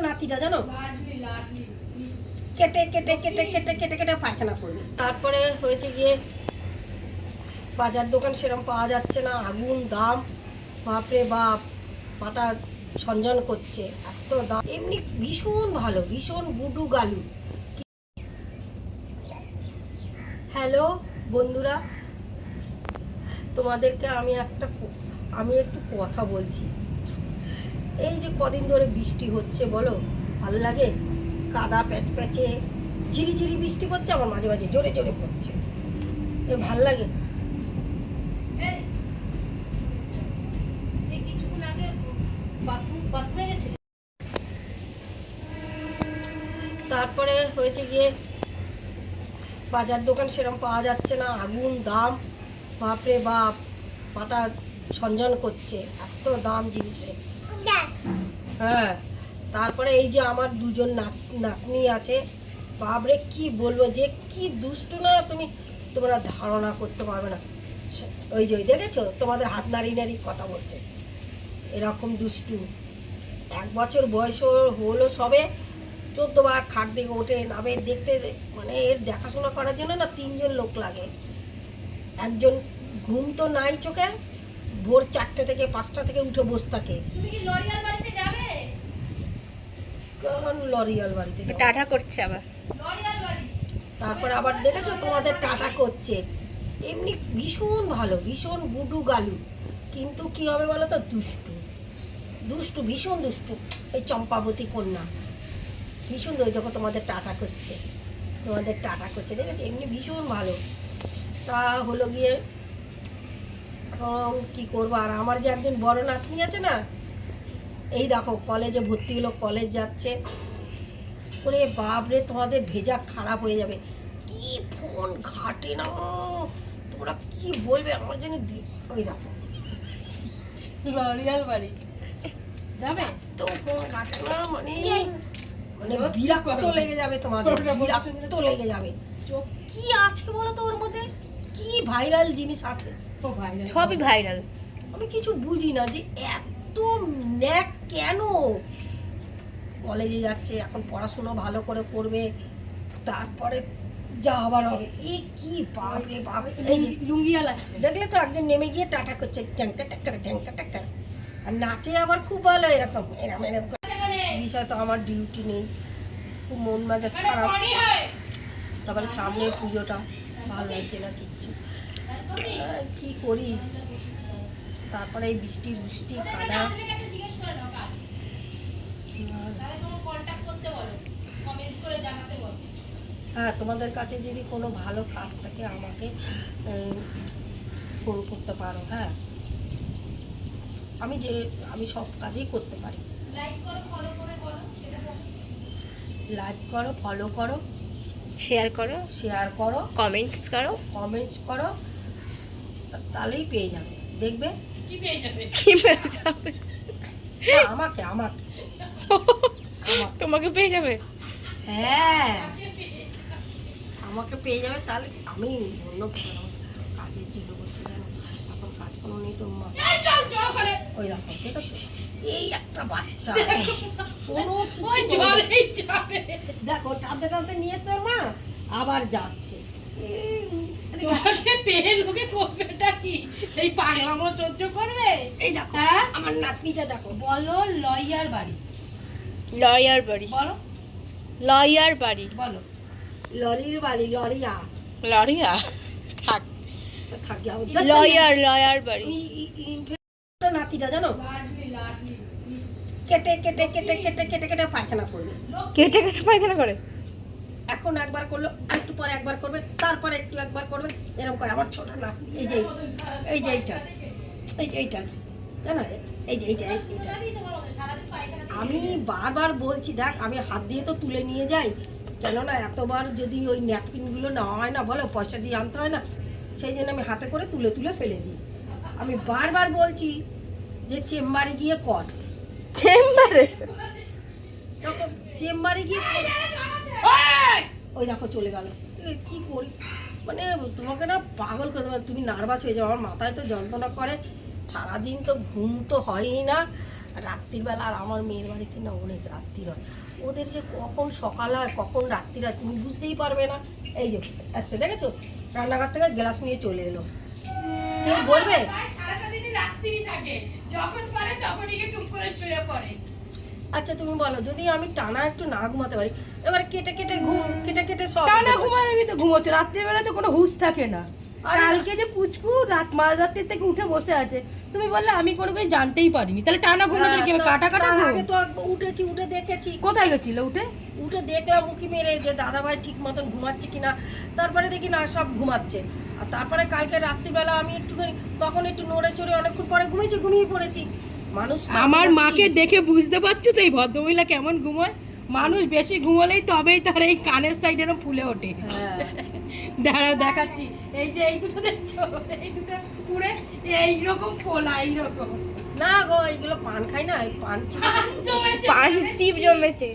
নাতিটা জানো, কেটে কেটে কেটে কেটে কেটে কেটে পায়খানা করবে। তারপরে হয়েছে গিয়ে বাজার দোকান সেরকম পাওয়া যাচ্ছে না, আগুন দাম, বাপরে বাপ, মাথা ঝনঝন করছে, এত দাম। এমনি ভীষণ ভালো, ভীষণ গুডু গালু। হ্যালো বন্ধুরা, তোমাদেরকে আমি একটু কথা বলছি। এই যে কদিন ধরে বৃষ্টি হচ্ছে বলো, ভালো লাগে? কাদা প্যাচ প্যাচে ঝিরিঝিরি বৃষ্টি পড়ছে, আবার মাঝে মাঝে জোরে জোরে পড়ছে, ভাল লাগে? তারপরে হয়েছে গিয়ে বাজার দোকান সেরকম পাওয়া যাচ্ছে না, আগুন দাম, বাপরে বাপ, মাথা ঝনঝন করছে, এত দাম জিনিসের। হ্যাঁ, তারপরে এই যে আমার দুজন নাতনি আছে, বাপরে কি বলবো, যে কি দুষ্টু না, তোমরা ধারণা করতে পারবে না। ওই যে দেখেছো, তোমাদের হাত নাড়ি নাড়ি কথা বলছে, এরকম দুষ্টু। 1 বছর বয়স হলো সবে, 14 বার খাট থেকে ওঠে নামে, দেখতে মানে এর দেখাশোনা করার জন্য না 3 জন লোক লাগে। একজন ঘুম তো নাই চোখে, ভোর 4টে থেকে 5টা থেকে উঠে বসে থাকে। কোন লরিয়াল বাড়িতে টাটা করছে আবার, তারপরে আবার দেখেছো তোমাদের টাটা করছে। এমনি ভীষণ ভালো, ভীষণ গুডু গালু, কিন্তু কি হবে বলো তো, দুষ্টু দুষ্টু, ভীষণ দুষ্টু। এই চম্পাবতী কন্যা ভীষণ, ওই দেখো তোমাদের টাটা করছে, দেখেছো, এমনি ভীষণ ভালো। তা হলো গিয়ে কি করবো। আর আমার যে একজন বড় নাতনি আছে না, এই দেখো কলেজে ভর্তি হলো, কলেজ যাচ্ছে। ওরে বাপরে, তোমাদের ভেজা খারাপ হয়ে যাবে, কি ফোন ঘাটে না, তোমরা কি বলবে আমার জন্য। ওই দেখো লরিয়াল বাড়ি যাবে তো ফোন ঘাটে না, মানে বিরক্ত লেগে যাবে তোমাদের, বিরক্ত লেগে যাবে। কি আছে বলো তো ওর মধ্যে, কি ভাইরাল জিনিস আছে? সবই ভাইরাল। আমি কিছু বুঝি না যে এত ন্যাক কেন। কলেজে যাচ্ছে, এখন পড়াশোনা ভালো করে করবে, তারপরে যা আবার হবে। এই কি বাপ রে বাপ, এই যে লুঙ্গিয়াল আছে, দেখলে তো একজন নেমে গিয়ে টাটা করছে, ট্যাঙ্কা টাক্কার ট্যাঙ্কা টাক্কার, আর নাচে আবার খুব ভালো, এরকম এরকম এরকম। বিষয় তো আমার ডিউটি নেই, খুব মন মেজাজ খারাপ। তারপরে সামনে পুজোটা, ভালো লাগছে না কিচ্ছু, কি করি। তারপরে এই বৃষ্টি কাদা। হ্যাঁ, তোমাদের কাছে যদি কোনো ভালো কাজ থাকে আমাকে ফোন করতে পারো। হ্যাঁ, আমি সব কাজই করতে পারি। লাইক করো, ফলো করো, শেয়ার করো, কমেন্টস করো, তাহলেই পেয়ে যাবে। দেখবে কি পেয়ে যাবে আমাকে তোমাকে পেয়ে যাবে। হ্যাঁ, আমাকে পেয়ে যাবে, তাহলে আমি অন্য কাজের জন্য করছি জানো, এখন কাজ কোনো নেই তো। ওই দেখো, দেখেছো, এই একটা বাচ্চা দেখো টানতে টানতে নিয়ে এসছে মা, আবার যাচ্ছে। এই পাগলামো সহ্য করবে? এই দেখো আমার নাতনিটা দেখো। বলো লরিয়ার বাড়ি বলো, বলো লরির বাড়ি, লরিয়া থাকি লয়ার বাড়ি। নাতিটা জানো, কেটে কেটে কেটে কেটে কেটে কেটে পায়খানা করবে। কেটে পায়খানা করে, এখন একবার করলো, একটু পরে একবার করবে, তারপরে একবার করবে, এরকম করে। আমার ছোট নাতনি, এই যে এইটা আছে জানো, এই যে এইটা। আমি বারবার বলছি, দেখ আমি হাত দিয়ে তো তুলে নিয়ে যাই, কেননা এতবার যদি ওই ন্যাপকিনগুলো নেওয়া হয় না, বলো পয়সা দিয়ে আনতে হয় না, সেই জন্য আমি হাতে করে তুলে তুলে ফেলে দিই। আমি বারবার বলছি যে চেম্বারে গিয়ে কর, চেম্বারে গিয়ে ওই দেখো চলে গেল। কি করি, মানে তোমাকে না পাগল করে দেবে, তুমি নার্ভাস হয়ে যাও। আমার মাথায় তো যন্ত্রণা করে, সারাদিন তো ঘুম তো হয়ই না, রাত্রিবেলা আর আমার মেয়ের বাড়িতে না অনেক রাত্রির হয়, ওদের যে কখন সকাল হয় কখন রাত্রির হয় তুমি বুঝতেই পারবে না। এই যে আসছে দেখেছো, রান্নাঘর থেকে গ্লাস নিয়ে চলে এলো, কেউ বলবে? আচ্ছা তুমি বলো, যদি আমি টানা একটু না ঘুমাতে পারি, এবার কেটে কেটে ঘুম, কেটে কেটে সব টানা ঘুমাবি তো ঘুমোচ্ছে, রাত্রিবেলা তো কোনো হুঁশ থাকে না। আরে কালকে যে পুচকু মাঝরাত্রি থেকে উঠে বসে আছে, তুমি বললে আমি কোনো কিছু জানতেই পারিনি, তাহলে টানা ঘুমটা কি কাটা কাটা তার ঘুম? আগে তো উঠেছি, উঠে দেখেছি, কোথায় গেছিল উঠে? উঠে দেখলাম উকি মেরে যে দাদা ভাই ঠিক মতন ঘুমাচ্ছে কিনা, তারপরে দেখি না সব ঘুমাচ্ছে। আর তারপরে কালকে রাত্রিবেলা আমি একটুখানি তখন একটু নড়ে চড়ে অনেকক্ষণ পরে ঘুমিয়ে পড়েছি। মানুষ আমার মাকে দেখে বুঝতে পারছো তো এই ভদ্রমহিলা কেমন ঘুমোয়। মানুষ বেশি ঘুমোলেই তবেই তার এই কানের সাইড এরকম ফুলে ওঠে। হ্যাঁ। দাঁড়াও দেখাচ্ছি, এই যে এই দুটো দেখছো, এই দুটো পুরে এইরকম ফোলা, এইরকম না গো, এইগুলো পান খাই না, এই পান চিপে জমেছে। পান চিপ জমেছে।